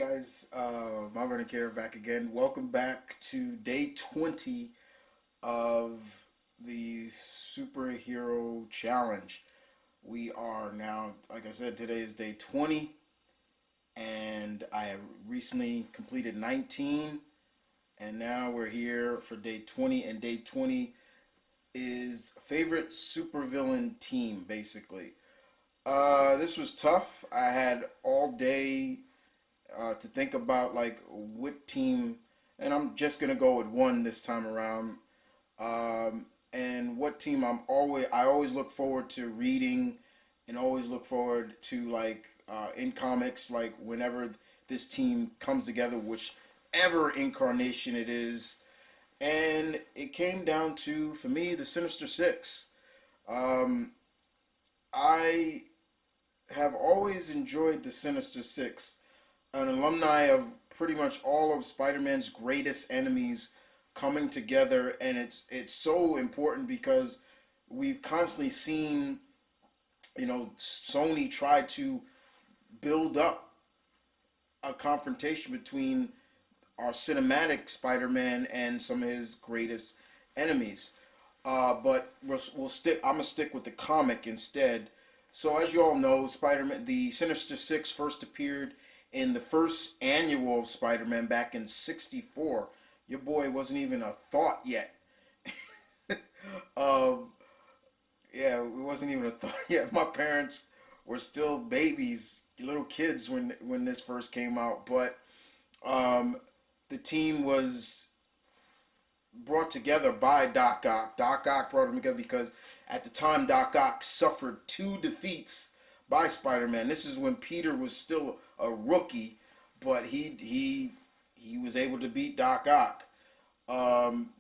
guys, Marvin and Kara back again. Welcome back to day 20 of the superhero challenge. We are now, like I said, today is day 20, and I have recently completed 19, and now we're here for day 20, and day 20 is favorite supervillain team, basically. This was tough. I had all day to think about like what team, and I'm just gonna go with one this time around. And what team I always look forward to reading, and always look forward to like in comics, like whenever this team comes together, whichever incarnation it is. And it came down to, for me, the Sinister Six. Um, I have always enjoyed the Sinister Six, an alumni of pretty much all of Spider-Man's greatest enemies coming together, and it's so important because we've constantly seen, Sony try to build up a confrontation between our cinematic Spider-Man and some of his greatest enemies. But we'll stick. I'm gonna stick with the comic instead. So as you all know, Spider-Man, the Sinister Six first appeared in the first annual of Spider-Man back in '64. Your boy wasn't even a thought yet. um, yeah, it wasn't even a thought yet. My parents were still babies, little kids when this first came out. But um, the team was brought together by Doc Ock. Doc Ock brought them together because at the time Doc Ock suffered two defeats by Spider-Man. This is when Peter was still a rookie, but he was able to beat Doc Ock.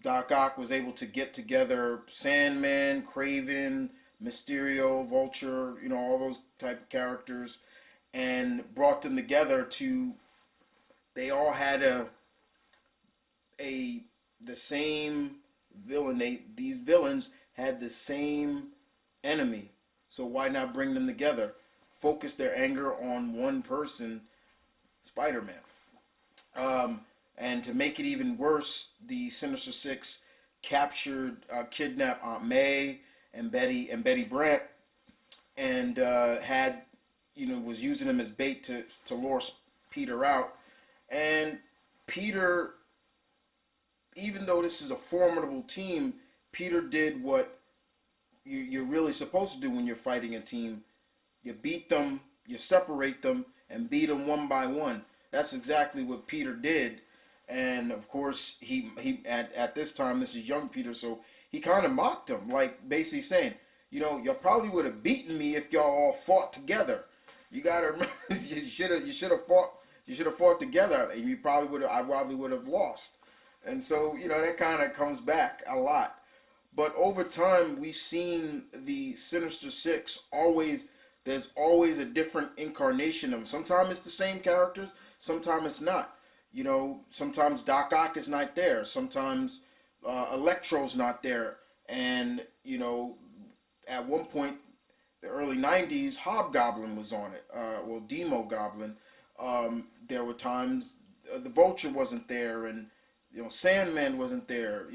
Doc Ock was able to get together Sandman, Craven, Mysterio, Vulture, all those type of characters, and brought them together to. They all had a the same villain. These villains had the same enemy. So why not bring them together? Focus their anger on one person, Spider-Man. And to make it even worse, the Sinister Six captured, kidnapped Aunt May and Betty Brant, and was using them as bait to lure Peter out. And Peter, even though this is a formidable team, Peter did what you're really supposed to do when you're fighting a team. You beat them, you separate them, and beat them one by one. That's exactly what Peter did. And of course, he at this time, this is young Peter, so he kind of mocked him, like basically saying, you probably would have beaten me if y'all all fought together. You gotta remember, you should have fought together, and I probably would have lost. And so, that kind of comes back a lot. But over time, we've seen the Sinister Six always. There's always a different incarnation of them. Sometimes it's the same characters. Sometimes it's not. Sometimes Doc Ock is not there. Sometimes Electro's not there. And at one point, the early '90s, Hobgoblin was on it. Demo Goblin. There were times the Vulture wasn't there, and Sandman wasn't there.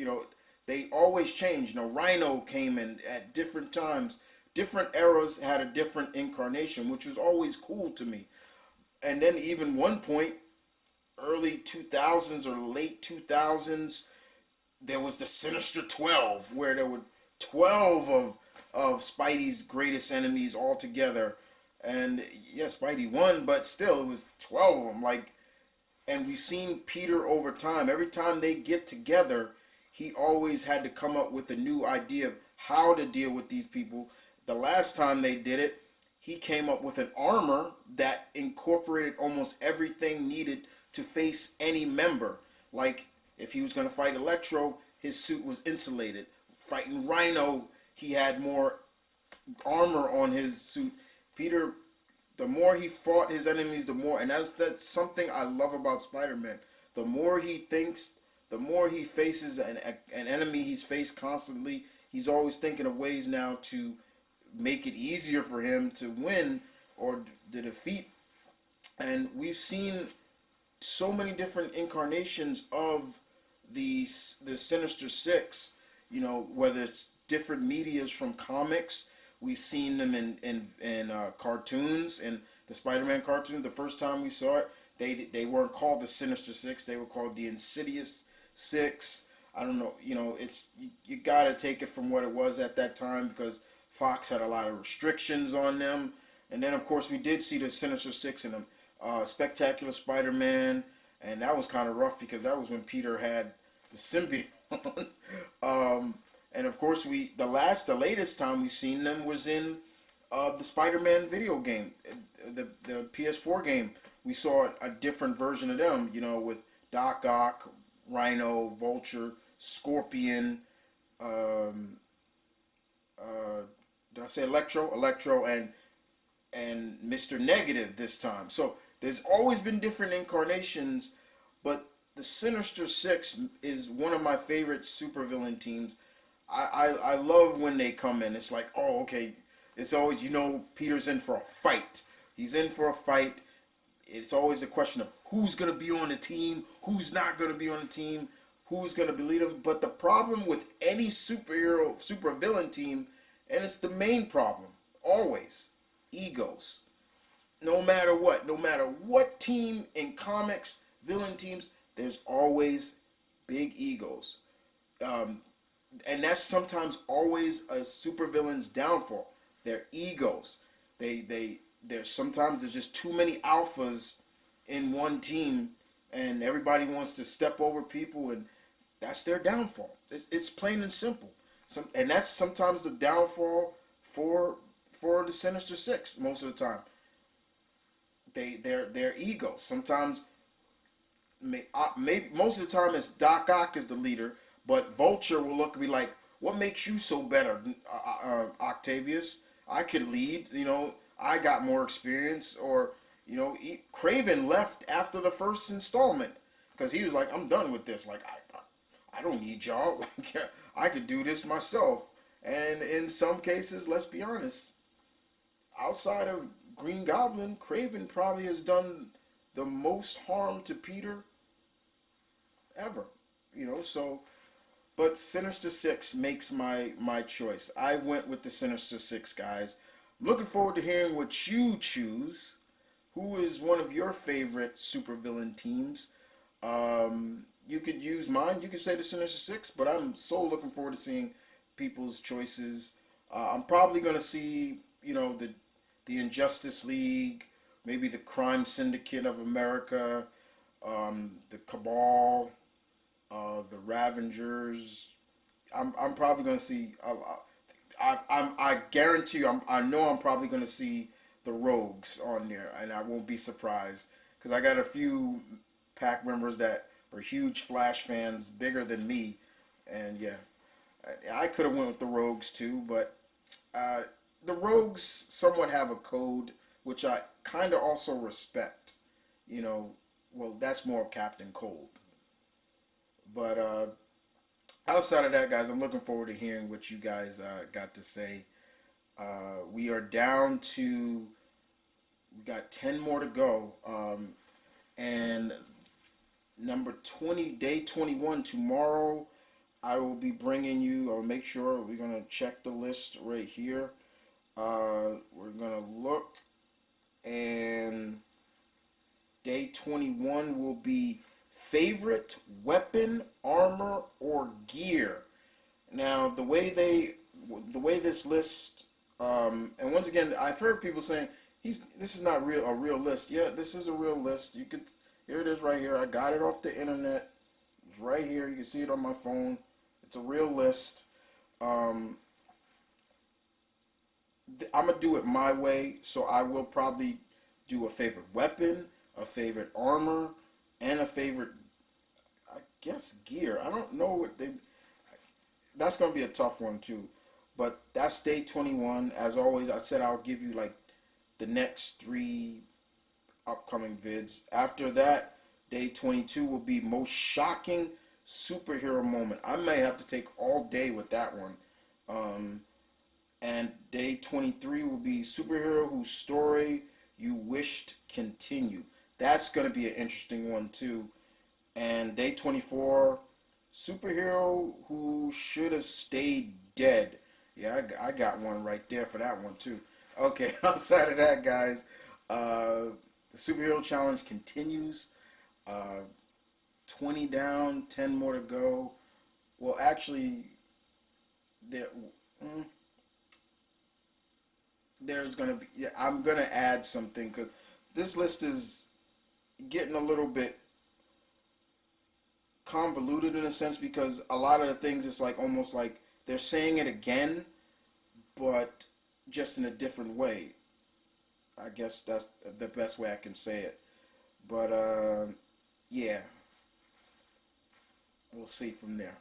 They always change. Rhino came in at different times. Different eras had a different incarnation, which was always cool to me. And then even one point, early 2000s or late 2000s, there was the Sinister 12, where there were 12 of Spidey's greatest enemies all together. And yeah, Spidey won, but still it was 12 of them. And we've seen Peter over time. Every time they get together, he always had to come up with a new idea of how to deal with these people. The last time they did it, he came up with an armor that incorporated almost everything needed to face any member. Like, if he was going to fight Electro, his suit was insulated. Fighting Rhino, he had more armor on his suit. Peter, the more he fought his enemies, the more, and that's something I love about Spider-Man. The more he thinks, the more he faces an enemy he's faced constantly. He's always thinking of ways now to make it easier for him to win or to defeat. And we've seen so many different incarnations of the Sinister Six. You know, whether it's different medias from comics, we've seen them in cartoons and the Spider-Man cartoon. The first time we saw it, they weren't called the Sinister Six; they were called the Insidious Six. I don't know. You know, you got to take it from what it was at that time because Fox had a lot of restrictions on them. And then, of course, we did see the Sinister Six in them. Spectacular Spider-Man, and that was kind of rough because that was when Peter had the symbiote on. And of course, the latest time we seen them was in the Spider-Man video game, the PS4 game. We saw a different version of them, you know, with Doc Ock, Rhino, Vulture, Scorpion, um, did I say Electro? Electro and Mr. Negative this time. So there's always been different incarnations, but the Sinister Six is one of my favorite supervillain teams. I love when they come in. It's like, oh, okay. It's always, you know, Peter's in for a fight. He's in for a fight. It's always a question of who's going to be on the team, who's not going to be on the team, who's going to be leading. But the problem with any superhero, supervillain team, and it's the main problem, always, egos. No matter what team in comics, villain teams, there's always big egos. Um, and that's sometimes always a supervillain's downfall. Their egos. There's sometimes there's just too many alphas in one team, and everybody wants to step over people, and that's their downfall. It's plain and simple. And that's sometimes the downfall for the Sinister Six. Most of the time, their egos. Sometimes, maybe most of the time, it's Doc Ock is the leader, but Vulture will look and be like, "What makes you so better, Octavius? I could lead. You know, I got more experience." Or, you know, Craven left after the first installment because he was like, "I'm done with this. Like, I don't need y'all. Like, I could do this myself." And in some cases, let's be honest, outside of Green Goblin, Craven probably has done the most harm to Peter ever. You know, so but Sinister Six makes my choice. I went with the Sinister Six, guys. I'm looking forward to hearing what you choose. Who is one of your favorite supervillain teams? You could use mine. You could say the Sinister Six, but I'm so looking forward to seeing people's choices. I'm probably gonna see, you know, the Injustice League, maybe the Crime Syndicate of America, the Cabal, the Ravengers. I'm probably gonna see. I guarantee you. I know I'm probably gonna see the Rogues on there, and I won't be surprised because I got a few pack members that are huge Flash fans, bigger than me, and yeah, I could have went with the Rogues too, but uh, the Rogues somewhat have a code which I kind of also respect. You know, well, that's more Captain Cold, but outside of that, guys, I'm looking forward to hearing what you guys got to say. We are down to, we got 10 more to go. And number 20, day 21, tomorrow, I will be bringing you, I'll make sure we're going to check the list right here. We're going to look, and day 21 will be favorite weapon, armor, or gear. Now, the way this list, and once again, I've heard people saying this is not a real list. Yeah, this is a real list. You could, here it is right here. I got it off the internet. It's right here. You can see it on my phone. It's a real list. Um, I'm gonna do it my way, so I will probably do a favorite weapon, a favorite armor, and a favorite, I guess, gear. I don't know what they. That's gonna be a tough one too, but that's day 21. As always, I said I'll give you like the next three upcoming vids. After that, day 22 will be most shocking superhero moment. I may have to take all day with that one. Um, and day 23 will be superhero whose story you wished continue. That's going to be an interesting one too. And Day 24, superhero who should have stayed dead. Yeah, I got one right there for that one too. Okay, outside of that, guys, the superhero challenge continues. Uh, 20 down, 10 more to go. Well, actually, there, mm, there's gonna be. Yeah, I'm gonna add something because this list is getting a little bit convoluted in a sense because a lot of the things it's like almost like they're saying it again, but just in a different way. I guess that's the best way I can say it. But yeah, we'll see from there.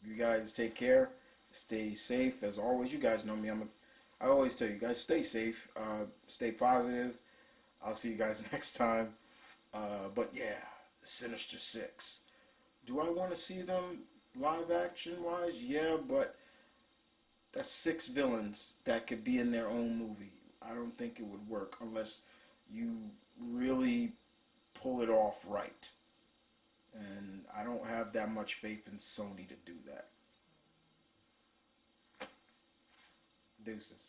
You guys take care, stay safe as always. You guys know me. I always tell you guys stay safe, stay positive. I'll see you guys next time. But yeah, Sinister Six. Do I want to see them live action wise? Yeah, but that's six villains that could be in their own movie. I don't think it would work unless you really pull it off right. And I don't have that much faith in Sony to do that. Deuces.